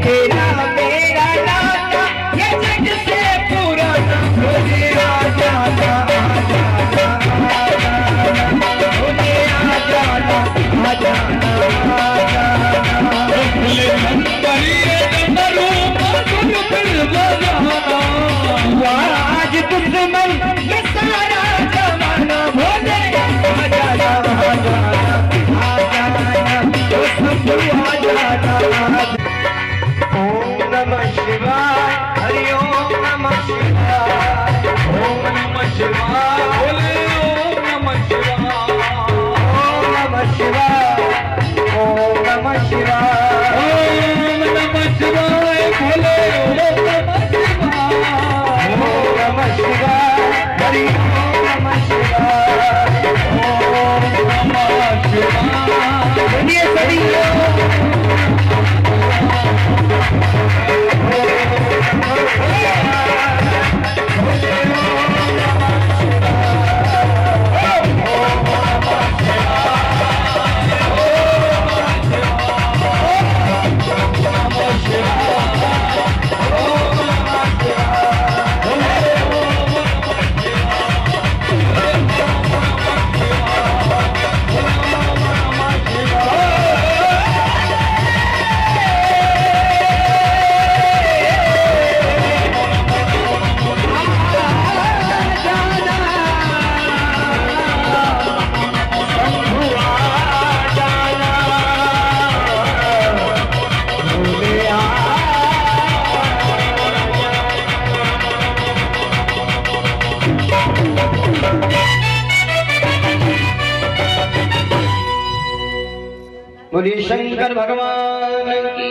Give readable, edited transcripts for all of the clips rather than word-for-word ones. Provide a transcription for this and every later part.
तेरा मेरा नाता ये जग से पुराना मुझे आ जाना मुझे आ जाना आज दुश्मन ये सारा जमाना मुझे आ जाना वो सब आ जाना। ओम नमः शिवाय हरि ओम नमः शिवाय ओम नमः शिवाय बोले ओम नमः शिवाय ओम नमः शिवाय ओम नमः शिवाय ओम नमः शिवाय बोले ओम नमः शिवाय हरि ओम नमः शिवाय ओम नमः शिवाय बोलिए सभी बोलिए शंकर भगवान की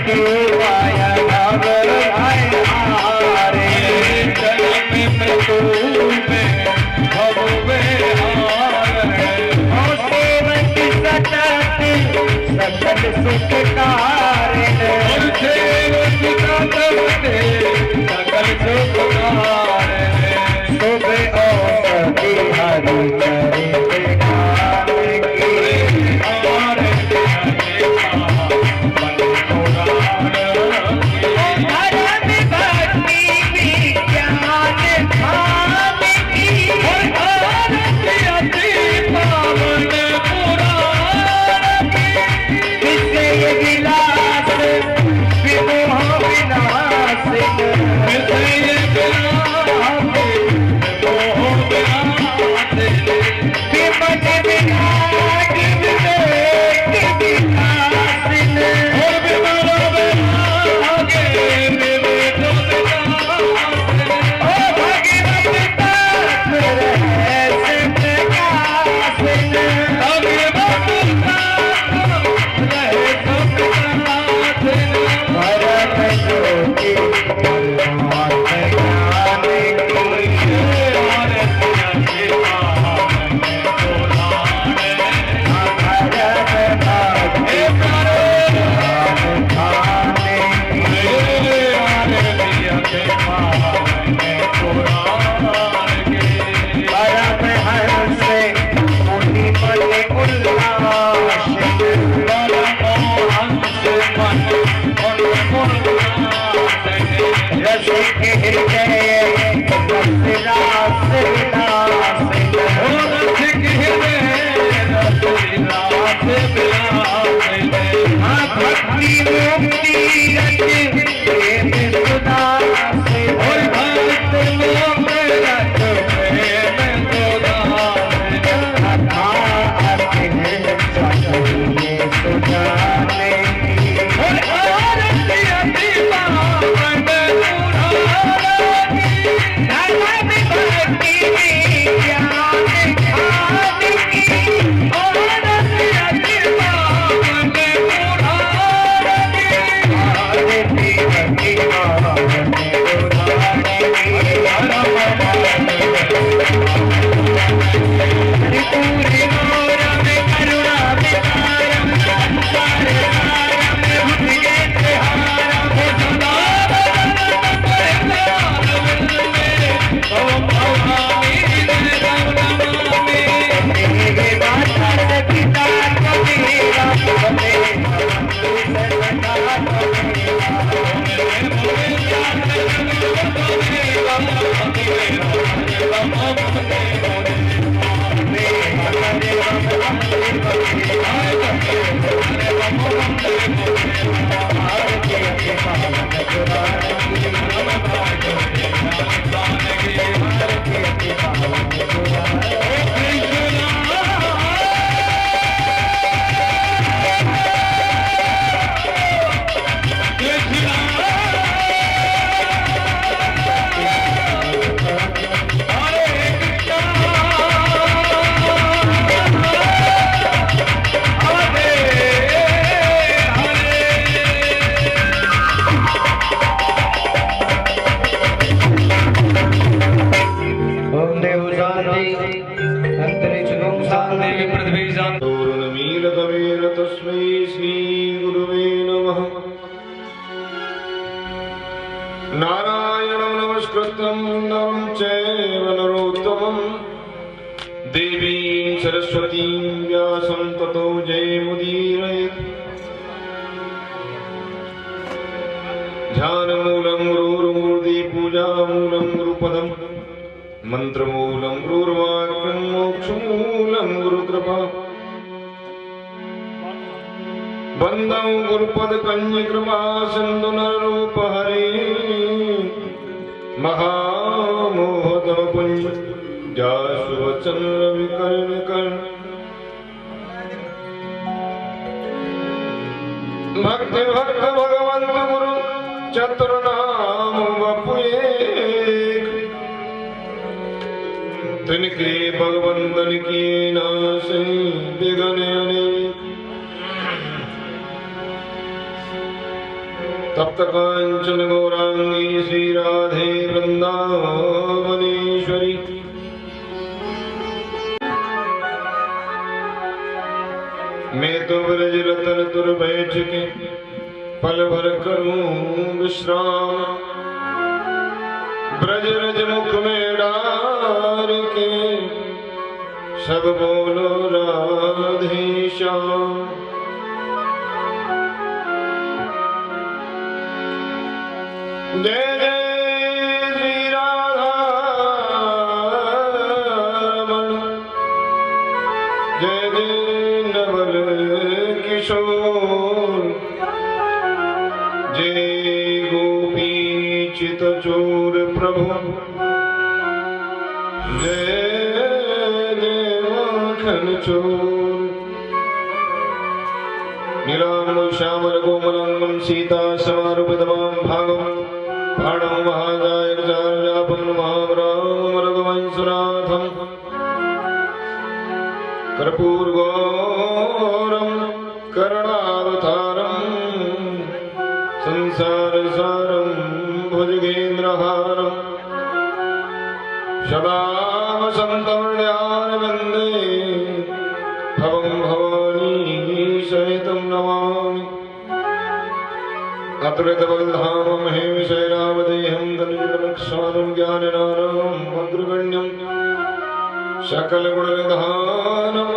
के माया नागर आए हारे जन्म मृत्यु में भव में हारे सेवक सतत सकल सुख कारण सेवक सतत सकल सुख कारण शुभ औषधि हरि चरित गान की हमारे नारायणं नमस्कृतं नरं चैव नरोत्तमं देवीं सरस्वतीं व्यासं ततो जयमुदीरयेत्। ध्यानमूलं गुरुर्मूर्ति पूजामूलं गुरुपदं मंत्रमूलं गुरुर्वाक्यं मोक्षमूलं गुरुकृपा बंदं गुरुपद कन्यकृपा सिंधु नररूप हरे महामोहतम पुंज जासुवचंद्र विकर्ण कर्ण भक्ति भक्त भगवंत गुरु चतुर्नाम वपुए तिनके भगवंतन की नासे विघ्न अनेक तप्त कांचन गौरांगी श्री राधे वृंदावनेश्वरी। मैं तो ब्रज रतन तुर बैठ के पल भर करूं विश्राम, ब्रज रज मुख में डार के सब बोलो राधे श्याम। जय जय श्री राधा रमण, जय जय नवल किशोर, जय गोपी चित चोर प्रभु, जय जय माखन चोर। नीलांब श्यामल कोमलांगं सीता समारूपितमां भागं भाणं महाजायर्जार्यापं महावरामरघुवंशनाथं कर्पूरगौरं करुणावतारं संसारसारं भुजगेन्द्रहारं सदा वसन्तहृदयारविन्दे भवं भवानी सहितं नमामि। अतुलितबलधामं हेमशैलावदेहं धनुजवनक्षानं ज्ञाननानं भद्रगण्यं सकलगुणनिधानं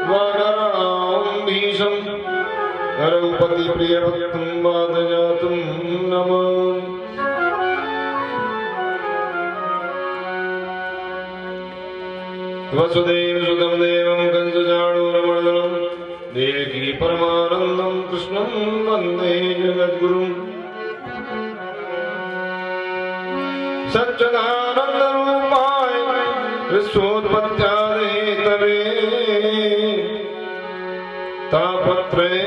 वानराम्भीषं रघुपतिप्रियभक्तं वादजातं नमामि। वसुदेवसुतं देवं कंसचाणूरमर्दनं देवकी परमानन्दं कृष्णं वन्दे जगद्गुरुं। सच्चिदानन्दरूपाय विश्वोत्पत्त्यादिहेतवे तापत्रये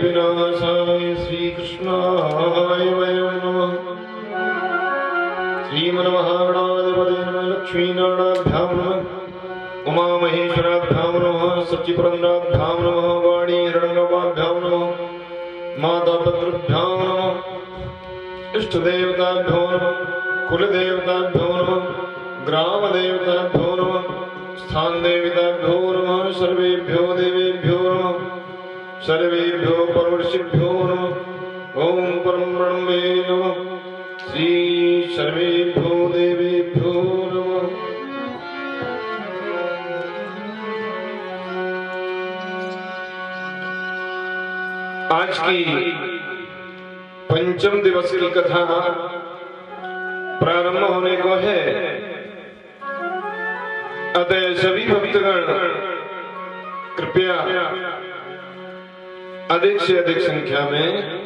विनाशाय श्रीकृष्णाय वयं नमः। श्रीमन्महागणाधिपते नमः। लक्ष्मीनारायणाभ्यां नमः। उमामहेश्वराभ्यां नमः। सच्चिपुरन्दराभ्यां नमः। वाणी हिरण्यगर्भाभ्यां नमः। मातापितृभ्यां नमः। इष्टदेवताभ्यो नमः। कुलदेवताभ्यो नमः। ग्रामदेवताभ्यो नमः। स्थानदेवताभ्यो नमः। सर्वेभ्यो देवेभ्यो नमः। सर्वेभ्यो परमर्षिभ्यो नमः। ओं परम ब्रह्मे नमः। श्री सर्वेभ्यो देवेभ्यो नमः। आज की पंचम दिवस की कथा प्रारंभ होने को है। अतः सभी भक्तगण कृपया अधिक से अधिक संख्या में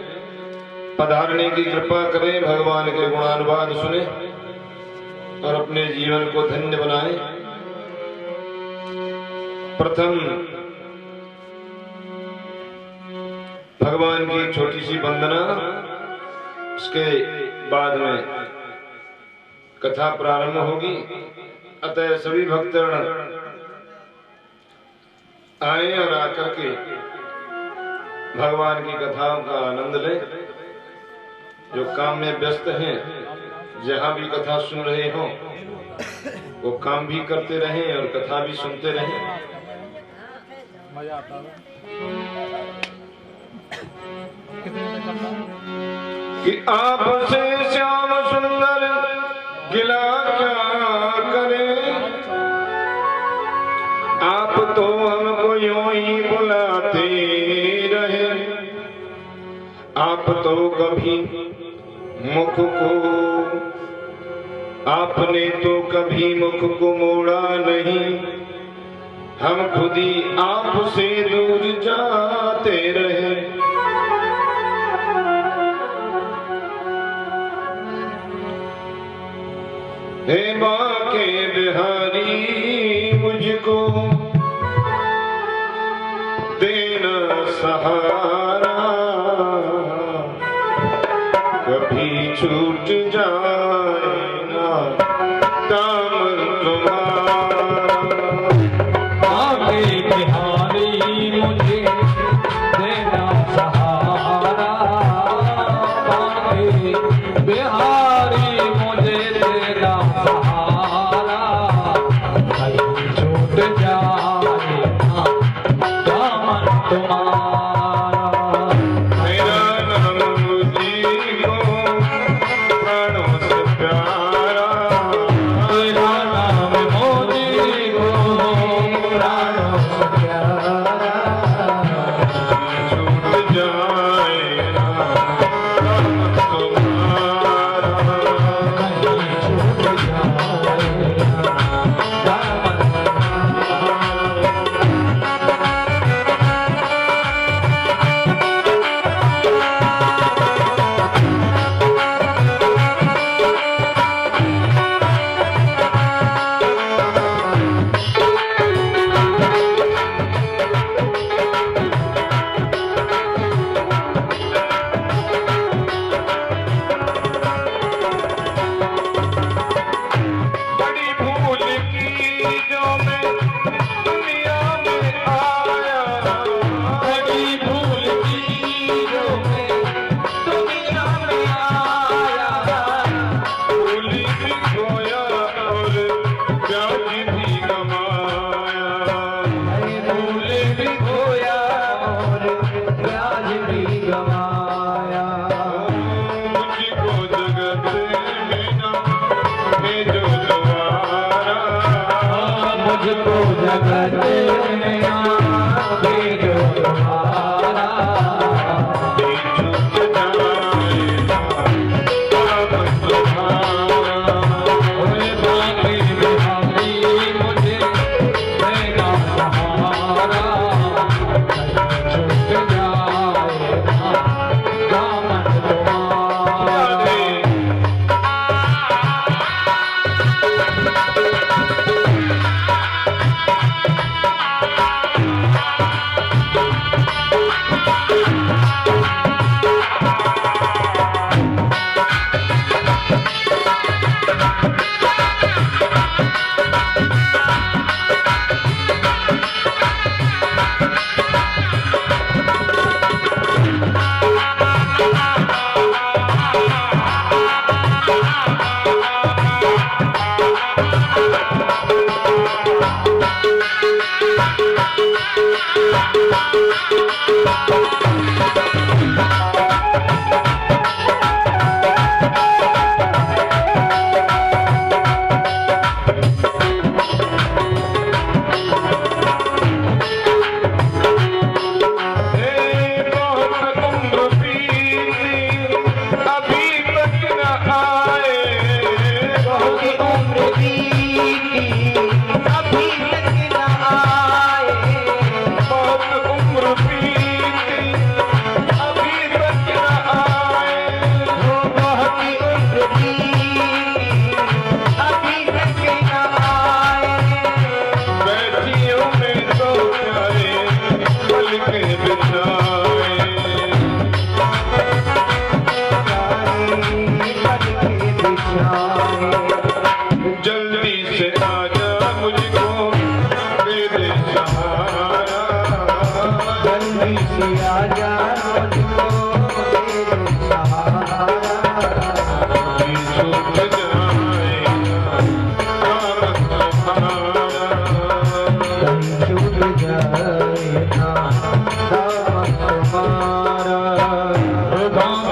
पधारने की कृपा करें, भगवान के गुणानुवाद सुने और अपने जीवन को धन्य बनाएं। प्रथम भगवान की छोटी सी वंदना, उसके बाद में कथा प्रारंभ होगी। अतः सभी भक्तगण आए और आकर के भगवान की कथाओं का आनंद लें। जो काम में व्यस्त हैं, जहां भी कथा सुन रहे हो वो काम भी करते रहें और कथा भी सुनते रहें। कि आपसे श्याम सुंदर गिला क्या करे, आप तो हमको यूं ही बुलाते रहे। आप तो कभी मुख को, आपने तो कभी मुख को मोड़ा नहीं। हम खुद ही आपसे दूर जाते रहे। हे बाके बिहारी मुझको देना सहारा, कभी छूट जाए ना दामन तुम्हारा। बाके बिहारी मुझे देना सहारा,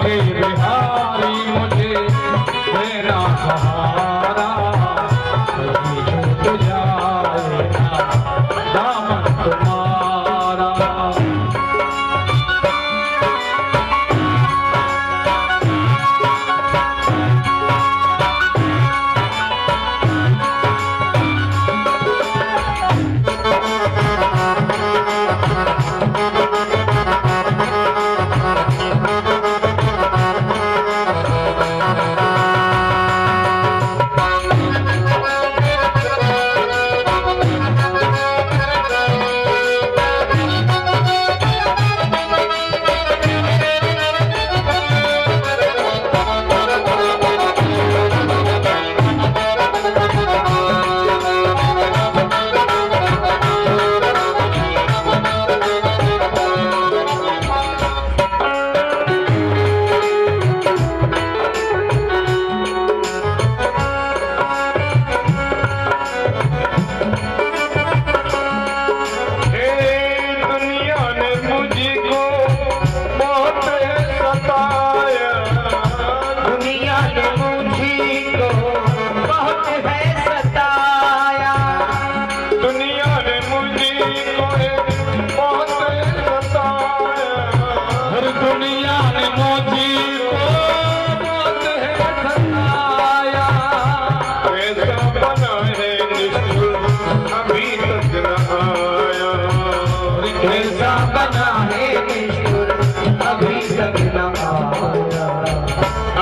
हे बिहारी मुझे मेरा सहारा, कहीं छूट जाए ना दामन तुम्हारा।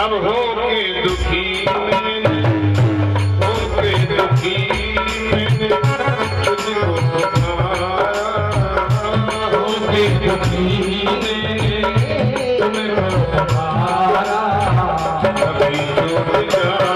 अब हो के दुखी मैंने, हो के दुखी मैंने तुझको पुकारा, हो के दुखी मैंने तुमको पुकारा, कभी छूट जाए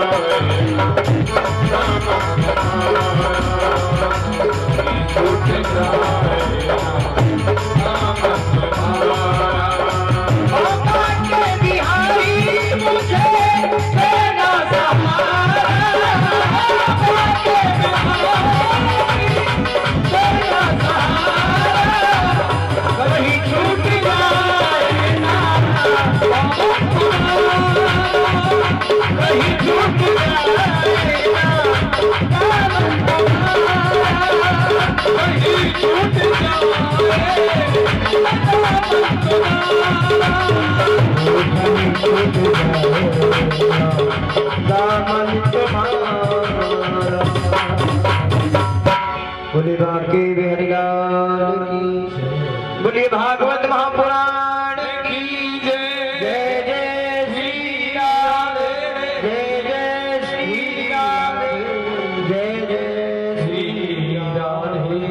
कभी छूट जाए बोले बांके बिहारी लाल की, बोले भागवत महापुराण की जय। जय जय श्री राधे, जय जय श्री राधे, जय जय श्री राधे।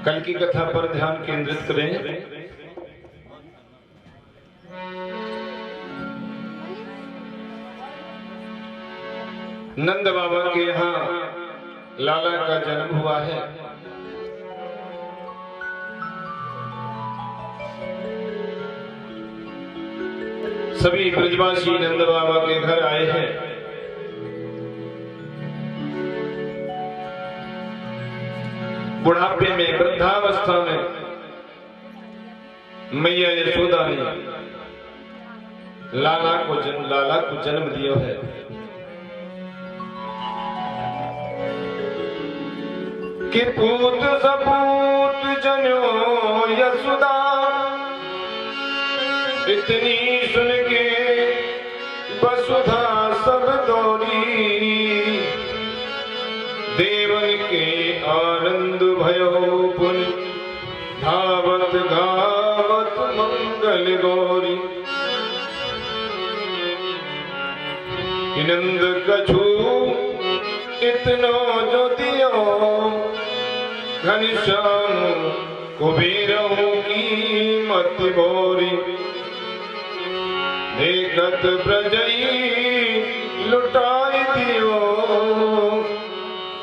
कल की कथा पर ध्यान केंद्रित करें। नंद बाबा के यहाँ लाला का जन्म हुआ है। सभी ब्रजवासी नंद बाबा के घर आए हैं। बुढ़ापे में, वृद्धावस्था में मैया यशोदा ने लाला को जन्म दिया है। कि पूत सपूत जनो यशोदा, इतनी सुन के वसुधा सब दौड़ी, देवन के आनंद भयो पुन, धावत गावत मंगल गौरी। नंद कछु इतनो जो दियो, घनश्याम कुबेरों की मत बोरी। देखत प्रजई लुटाई दियो,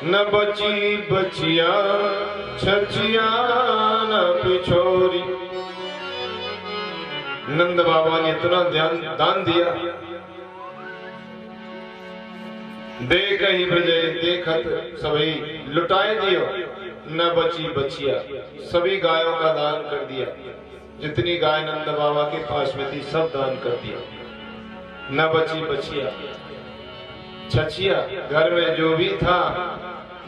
न बची बचिया छचिया न पिछोरी। नंद बाबा ने इतना दान दिया, देख ही प्रजय देखत सभी लुटाए दियो। न बची बचिया, सभी गायों का दान कर दिया। जितनी गाय नंद बाबा के पास में थी सब दान कर दिया। न बची बचिया, छछिया, घर में जो भी था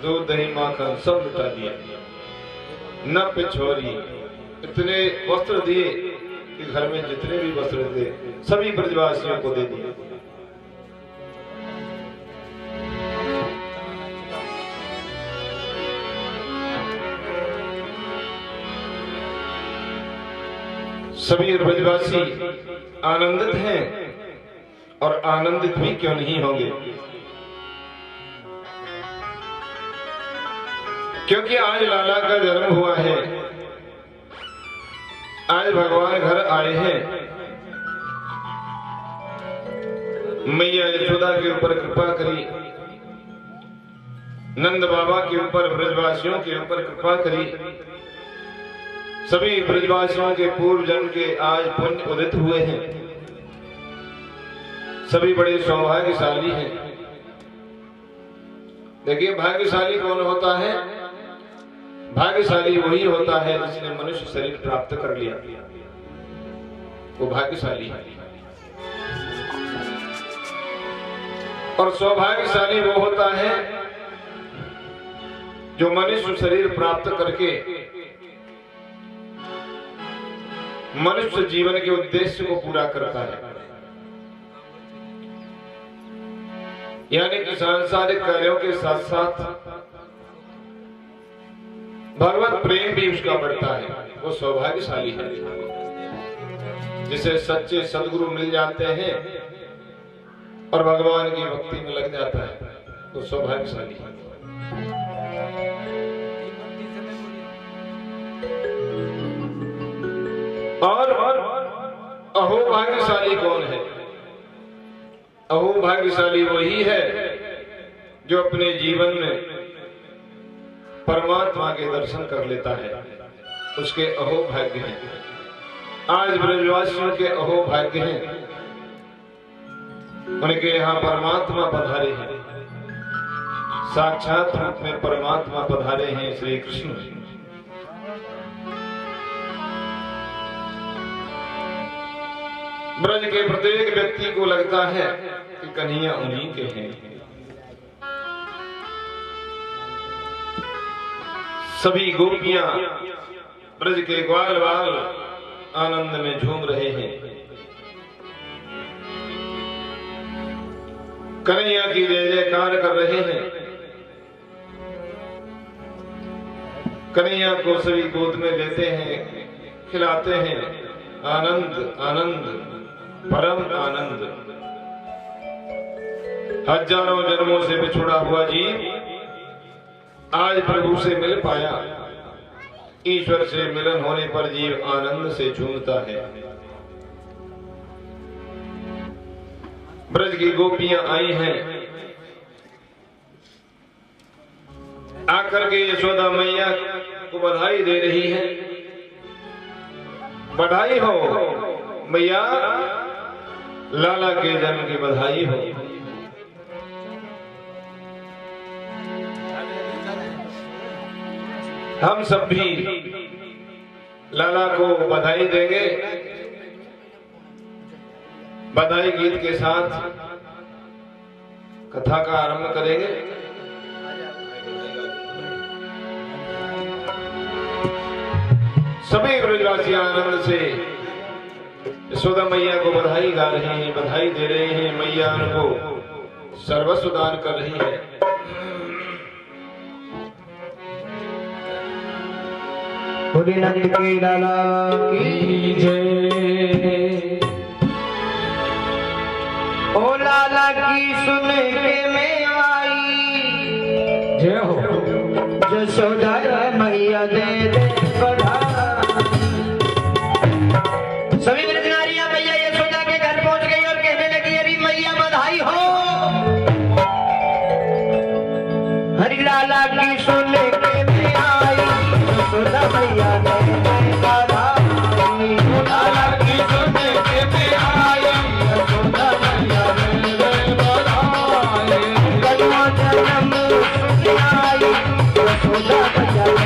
दूध दही माखन सब लुटा दिया। न पिछोरी, इतने वस्त्र दिए कि घर में जितने भी वस्त्र थे सभी ब्रजवासियों को दे दिए। सभी ब्रजवासी आनंदित हैं और आनंदित भी क्यों नहीं होंगे, क्योंकि आज लाला का जन्म हुआ है। आज भगवान घर आए हैं। मैया यशोदा के ऊपर कृपा करी, नंद बाबा के ऊपर, ब्रजवासियों के ऊपर कृपा करी। सभी ब्रजवासियों के पूर्व जन्म के आज पुण्य उदित हुए हैं। सभी बड़े सौभाग्यशाली हैं। देखिए, भाग्यशाली कौन होता है? भाग्यशाली वही होता है जिसने मनुष्य शरीर प्राप्त कर लिया, वो भाग्यशाली है। और सौभाग्यशाली वो होता है जो मनुष्य शरीर प्राप्त करके मनुष्य जीवन के उद्देश्य को पूरा करता है। यानी कि सांसारिक कार्यों के साथ साथ भगवत प्रेम भी उसका बढ़ता है, वो सौभाग्यशाली है। जिसे सच्चे सदगुरु मिल जाते हैं और भगवान की भक्ति में लग जाता है, वो सौभाग्यशाली है। और अहोभाग्यशाली कौन है? अहोभाग्यशाली वही है जो अपने जीवन में परमात्मा के दर्शन कर लेता है, उसके अहोभाग्य हैं। आज ब्रजवासियों के अहोभाग्य हैं, उनके यहाँ परमात्मा पधारे हैं। साक्षात रूप में परमात्मा पधारे हैं श्री कृष्ण। ब्रज के प्रत्येक व्यक्ति को लगता है कि कन्हैया उन्हीं के हैं। सभी गोपियां ब्रज के ग्वाल बाल आनंद में झूम रहे हैं। कन्हैया की जय जयकार कर रहे हैं। कन्हैया को सभी गोद में लेते हैं, खिलाते हैं। आनंद आनंद परम आनंद। हजारों जन्मों से बिछुड़ा हुआ जीव आज प्रभु से मिल पाया। ईश्वर से मिलन होने पर जीव आनंद से झूमता है। ब्रज की गोपियां आई हैं, आकर के यशोदा मैया को बधाई दे रही है। बधाई हो मैया, लाला के जन्म की बधाई हो। हम सब भी लाला को बधाई देंगे। बधाई गीत के साथ कथा का आरंभ करेंगे। सभी ब्रजवासी आनंद से यशोदा मैया को बधाई गा रहे हैं, बधाई दे रहे हैं। मैया उनको सर्वस्व दान कर रही है। बोले नंद के लाला की जय। ओ लाला की सुन के मैं आई, जय हो। यशोदा मैया दे दे बधाई। सभी ब्रजनारियां मैया यशोदा के घर पहुंच गई और कहने लगी, अरे मैया बधाई हो। हरि लाला की सुन के मैं आई, यशोदा मैया दे दे बधाई। लाला की सुन के मैं आई, यशोदा मैया दे दे बधाई। कलवा जन्म सुन आई, यशोदा मैया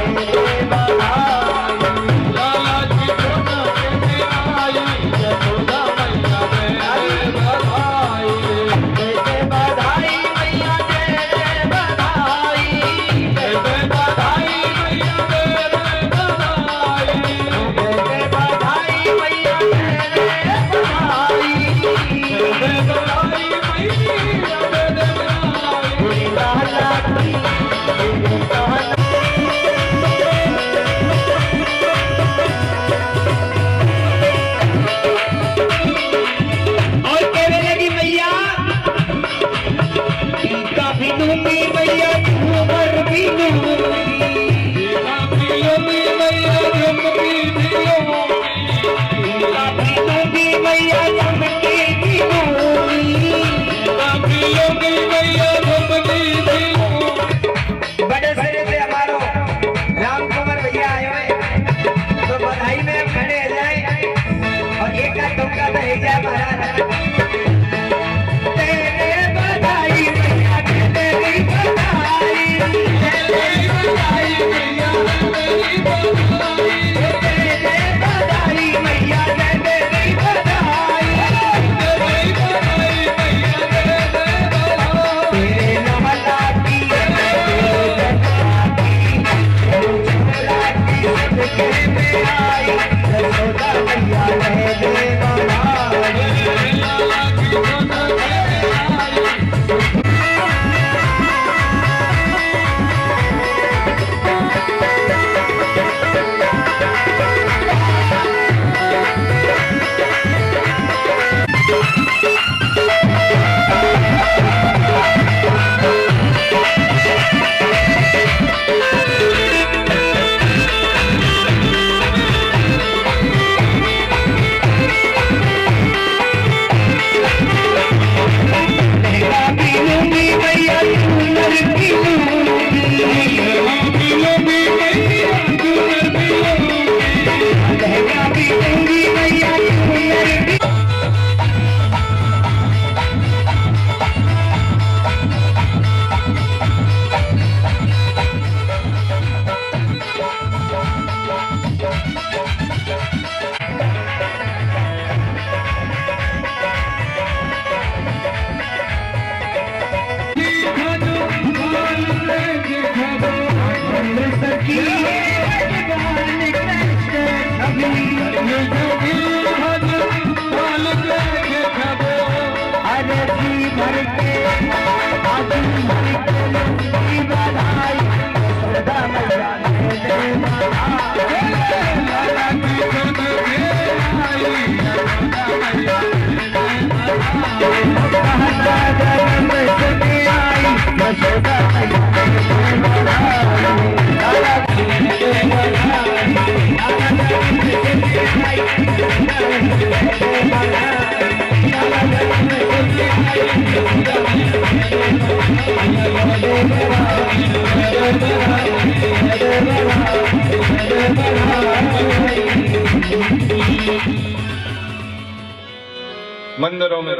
मंदिरों में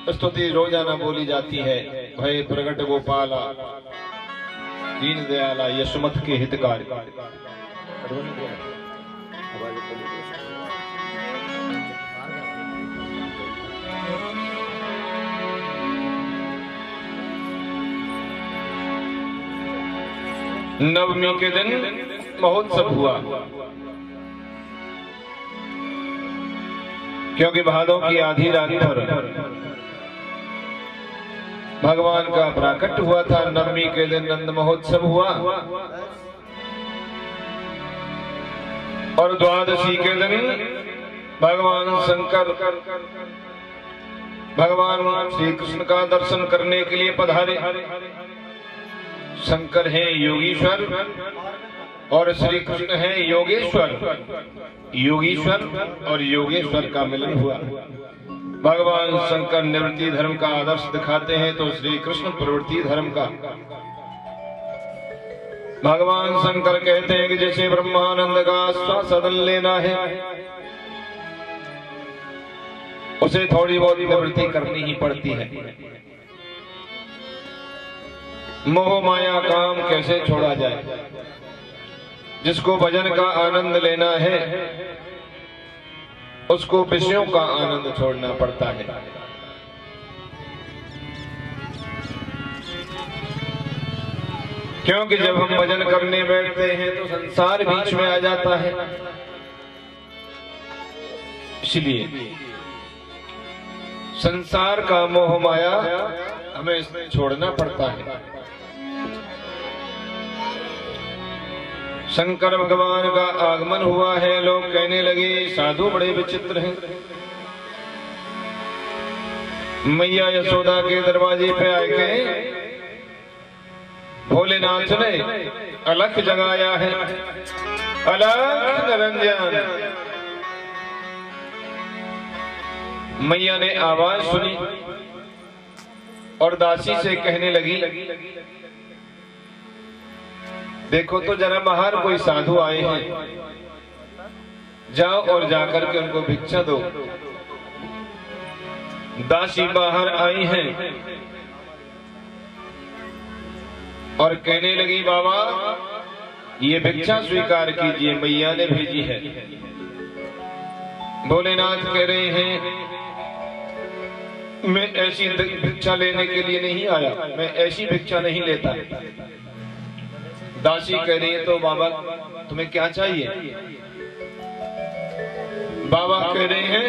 स्तुति रोजाना बोली जाती है। भय प्रगट गोपाला दीन दयाला यशमत के हितकारी। नवमी के दिन महोत्सव हुआ, क्योंकि भादों की आधी रात पर भगवान का प्राकट हुआ था। नवमी के दिन नंद महोत्सव हुआ और द्वादशी के दिन भगवान शंकर भगवान श्री कृष्ण का दर्शन करने के लिए पधारे। शंकर है योगीश्वर और श्री कृष्ण है योगेश्वर। योगीश्वर और योगेश्वर का मिलन हुआ। भगवान शंकर निवृत्ति धर्म का आदर्श दिखाते हैं तो श्री कृष्ण प्रवृत्ति धर्म का। भगवान शंकर कहते हैं कि जैसे ब्रह्मानंद का स्वादन लेना है उसे थोड़ी बहुत निवृत्ति करनी ही पड़ती है। मोह माया काम कैसे छोड़ा जाए। जिसको भजन का आनंद लेना है उसको विषयों का आनंद छोड़ना पड़ता है। क्योंकि जब हम भजन करने बैठते हैं तो संसार बीच में आ जाता है। इसलिए संसार का मोह माया हमें इसमें छोड़ना पड़ता है। शंकर भगवान का आगमन हुआ है। लोग कहने लगे साधु बड़े विचित्र हैं। मैया यशोदा के दरवाजे पे आके भोलेनाथ ने अलख जगाया है। अलख निरंजन। मैया ने आवाज सुनी और दासी से कहने लगी देखो तो जरा बाहर कोई साधु आए हैं, जाओ और जाकर के उनको भिक्षा दो। दासी बाहर आई हैं और कहने लगी बाबा ये भिक्षा स्वीकार कीजिए, मैया ने भेजी है। भोलेनाथ कह रहे हैं मैं ऐसी भिक्षा लेने के लिए नहीं आया, मैं ऐसी भिक्षा नहीं लेता। दासी कह रही है तो बाबा तुम्हें क्या चाहिए। बाबा कह रहे हैं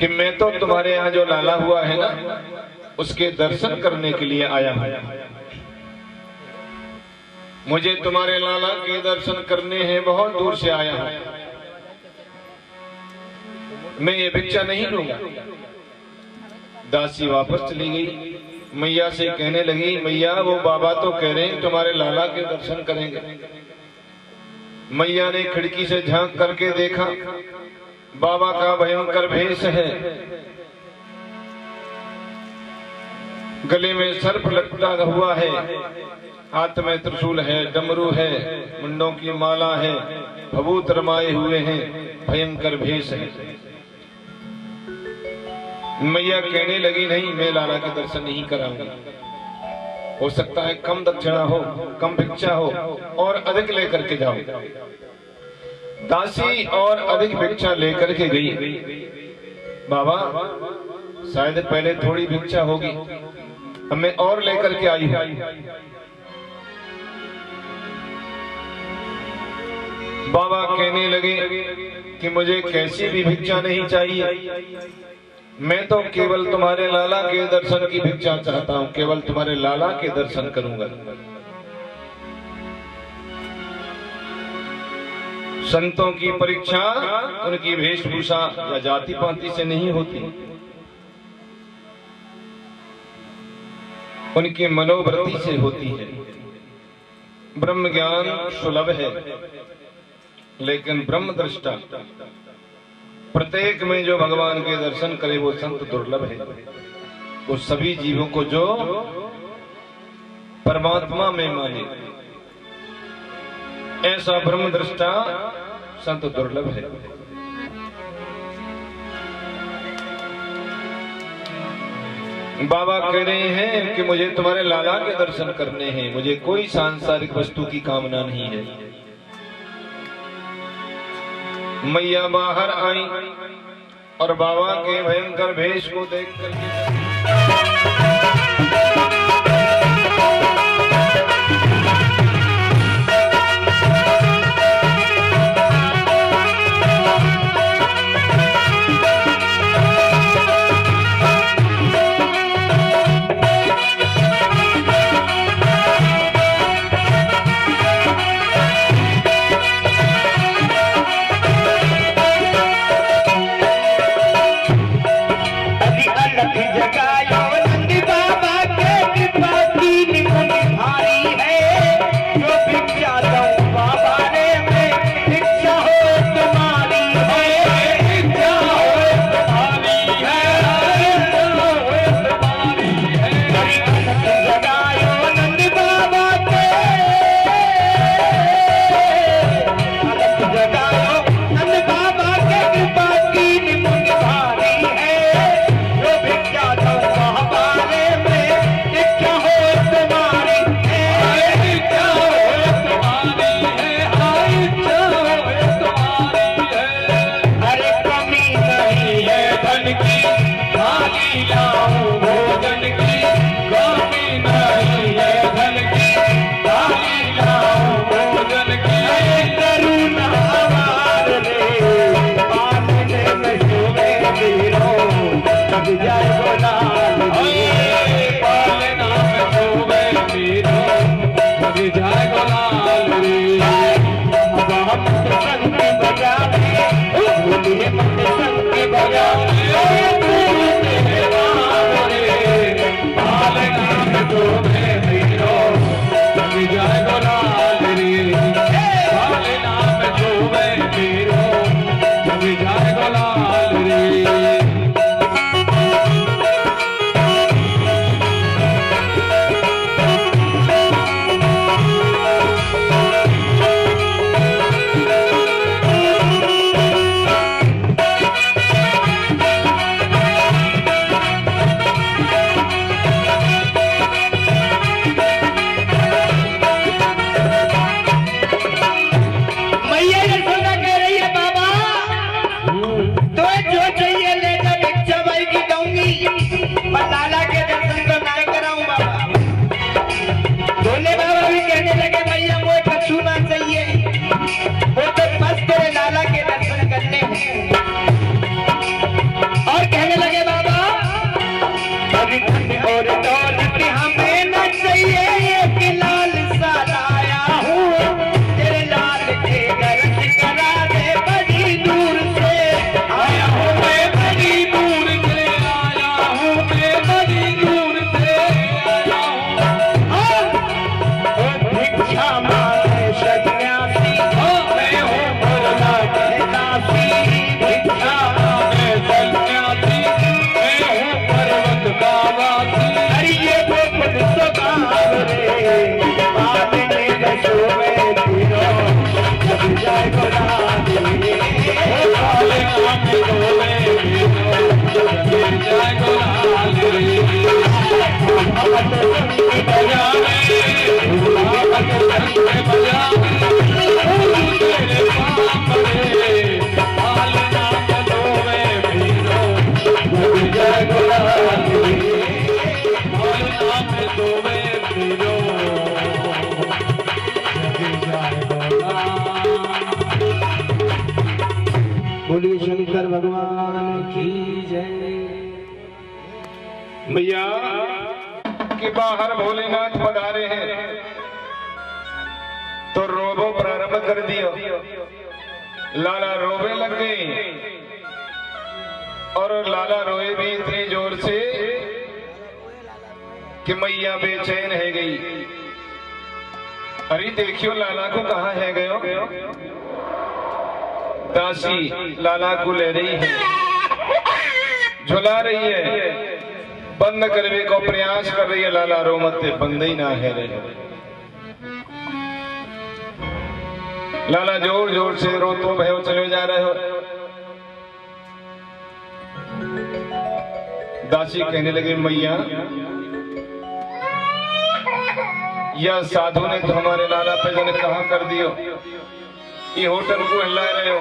कि मैं तो तुम्हारे यहाँ जो लाला हुआ है ना उसके दर्शन करने के लिए आया हूं। मुझे तुम्हारे लाला के दर्शन करने हैं, बहुत दूर से आया हूं। मैं ये भिक्षा नहीं लूंगा। दासी वापस चली गई। मैया से कहने लगी मैया वो बाबा तो कह रहे हैं तुम्हारे लाला के दर्शन करेंगे। मैया ने खिड़की से झांक करके देखा, बाबा का भयंकर भेष है। गले में सर्प लटका हुआ है, हाथ में त्रिशूल है, डमरू है, मुंडों की माला है, भभूत रमाए हुए हैं, भयंकर भेष है। मैया कहने लगी नहीं मैं लाला के दर्शन नहीं कराऊंगा। हो सकता है कम दक्षिणा हो, कम भिक्षा हो और अधिक लेकर के जाओ। दासी और अधिक भिक्षा लेकर के गई। बाबा शायद पहले थोड़ी भिक्षा होगी, अब मैं और लेकर के आई हूं। बाबा कहने लगे कि मुझे कैसी भी भिक्षा नहीं चाहिए, मैं तो केवल तुम्हारे लाला के दर्शन की भिक्षा चाहता हूं, केवल तुम्हारे लाला के दर्शन करूंगा। संतों की परीक्षा उनकी वेशभूषा या जाति पाति से नहीं होती, उनकी मनोवृत्ति से होती है। ब्रह्म ज्ञान सुलभ है लेकिन ब्रह्म दृष्टा प्रत्येक में जो भगवान के दर्शन करे वो संत दुर्लभ है। वो सभी जीवों को जो परमात्मा में माने ऐसा ब्रह्म दृष्टा संत दुर्लभ है। बाबा कह रहे हैं कि मुझे तुम्हारे लाला के दर्शन करने हैं, मुझे कोई सांसारिक वस्तु की कामना नहीं है। मैया बाहर आई और बाबा के भयंकर भेष को देख करके जगायो नंदी बाबा के बोलिए शंकर भगवान की जय। भैया कि बाहर भोलेनाथ पधारे हैं तो रोबो प्रारंभ कर दियो। लाला रोवे लग गई और लाला रोए भी इतनी जोर से कि मैया बेचैन है गई। अरे देखियो लाला को कहाँ है गयो। दासी लाला को ले रही है, झुला रही है, बंद करने को प्रयास कर रही है। लाला रो मत, बंद ही ना है रहे। लाला जोर जोर से रो तो भयो चले जा रहे हो। दासी कहने लगे मैया यह साधु ने तो हमारे लाला पे जन कहा कर दियो, ये होटल को हिला रहे हो,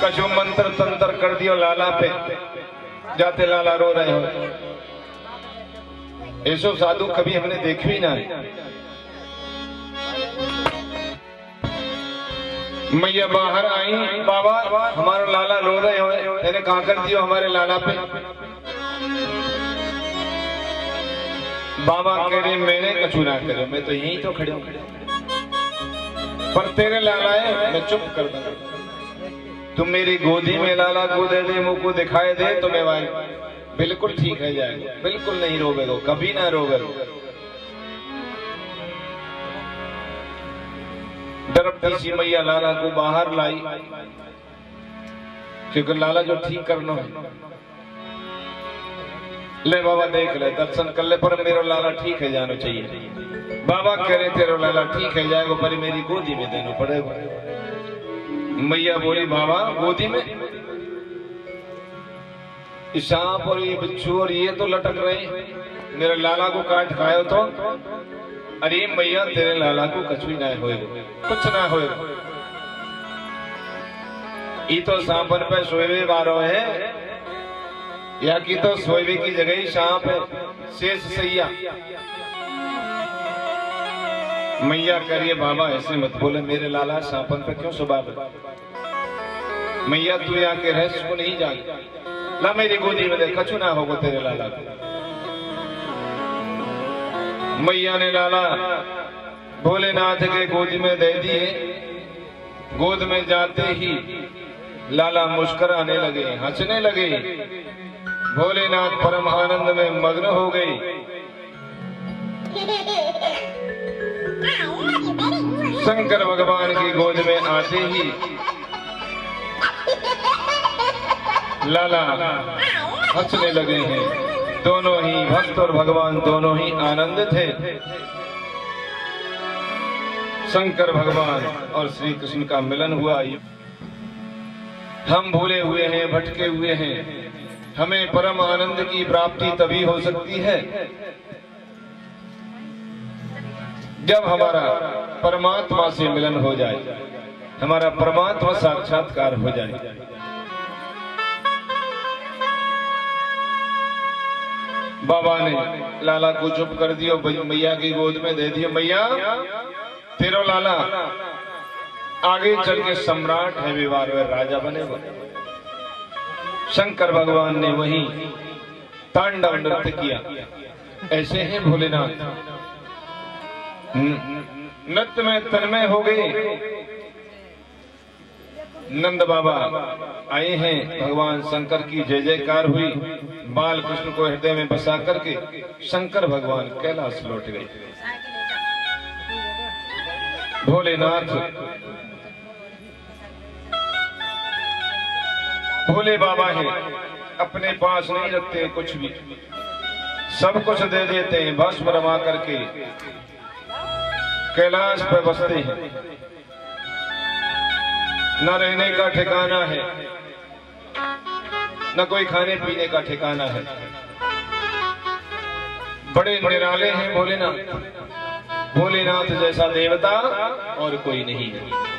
कछु मंत्र तंत्र कर दियो लाला पे, जाते लाला रो रहे हो। ऐसो साधु कभी हमने देखी ही ना है। मैया बाहर आई, बाबा हमारा लाला रो रहे हो, तेने कहा कर दियो हमारे लाला पे। बाबा कह रहे मैंने कछु ना करे, मैं तो यहीं तो खड़े हूं, पर तेरे लाला है मैं चुप कर दूंगा। तुम मेरी गोदी में लाला को दे दे, मुंह को दिखाई दे तो मैं बिल्कुल ठीक है जाएगा, बिल्कुल नहीं रोवेगो, कभी ना रोवेगो। डरती सी मैया लाला को बाहर लाई, क्योंकि लाला जो ठीक करना है। ले बाबा देख ले, दर्शन कर ले, पर मेरा लाला ठीक है जाना चाहिए। बाबा कह रहे तेरा लाला ठीक है जाएगा, पर मेरी गोदी में देना पड़ेगा। मैया बोली बाबा गोदी में सांप और ये बिच्छू और ये तो लटक रहे, मेरे लाला को काट खाए तो। अरे मैया तेरे लाला को कछु ना होएगा, कुछ ना होएगा। ये तो सांपन पे सोए बारो है, या की तो सोए की जगह ही सांप है, शेष सैया। मैया करिए बाबा ऐसे मत बोले, मेरे लाला सांपन पे क्यों स्वभाव है। मैया तू यहाँ के रहस्य को नहीं जान, ला मेरी गोदी में दे, कछु ना होगा तेरे लाला को। मैया ने लाला भोलेनाथ के गोदी में दे दिए। गोद में जाते ही लाला मुस्कुराने लगे, हंसने लगे। भोलेनाथ परम आनंद में मग्न हो गए। शंकर भगवान की गोद में आते ही लाला हंसने लगे हैं। दोनों ही भक्त और भगवान दोनों ही आनंद थे। शंकर भगवान और श्री कृष्ण का मिलन हुआ। हम भूले हुए हैं, भटके हुए हैं। हमें परम आनंद की प्राप्ति तभी हो सकती है जब हमारा परमात्मा से मिलन हो जाए, हमारा परमात्मा साक्षात्कार हो जाए। बाबा ने लाला को चुप कर दियो, मैया की गोद में दे दियो। मैया तेरा लाला आगे चल के सम्राट है, विवाह में राजा बनेगा। शंकर भगवान ने वही तांडव नृत्य किया। ऐसे हैं भोलेनाथ, नृत्य में तन्मय हो गए। नंद बाबा आए हैं, भगवान शंकर की जय जयकार हुई। बाल कृष्ण को हृदय में बसा करके शंकर भगवान कैलाश लौट गए। भोलेनाथ भोले बाबा हैं, अपने पास नहीं रखते कुछ भी, सब कुछ दे देते हैं। भस्म रमा करके कैलाश पर बसते हैं। न रहने का ठिकाना है, न कोई खाने पीने का ठिकाना है। बड़े निराले हैं भोलेनाथ। भोलेनाथ जैसा देवता और कोई नहीं है।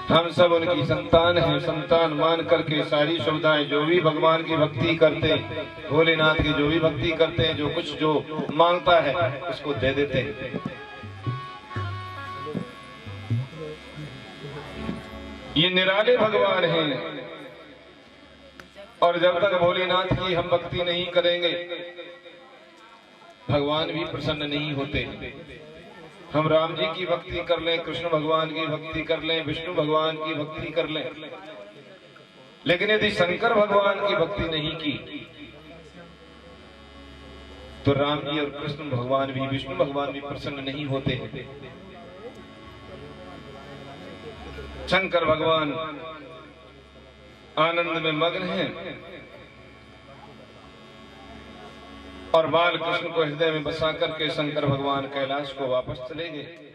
हम सब उनकी संतान हैं। संतान मान करके सारी सुविधाएं, जो भी भगवान की भक्ति करते हैं, भोलेनाथ की जो भी भक्ति करते हैं, जो कुछ जो मांगता है उसको दे देते हैं। ये निराले भगवान हैं। और जब तक भोलेनाथ की हम भक्ति नहीं करेंगे भगवान भी प्रसन्न नहीं होते। हम राम जी की भक्ति कर लें, कृष्ण भगवान की भक्ति कर लें, विष्णु भगवान की भक्ति कर लें, लेकिन यदि शंकर भगवान की भक्ति नहीं की तो राम जी और कृष्ण भगवान भी, विष्णु भगवान भी प्रसन्न नहीं होते हैं। शंकर भगवान आनंद में मग्न हैं और बाल कृष्ण को हृदय में बसा करके शंकर भगवान कैलाश को वापस चले गए।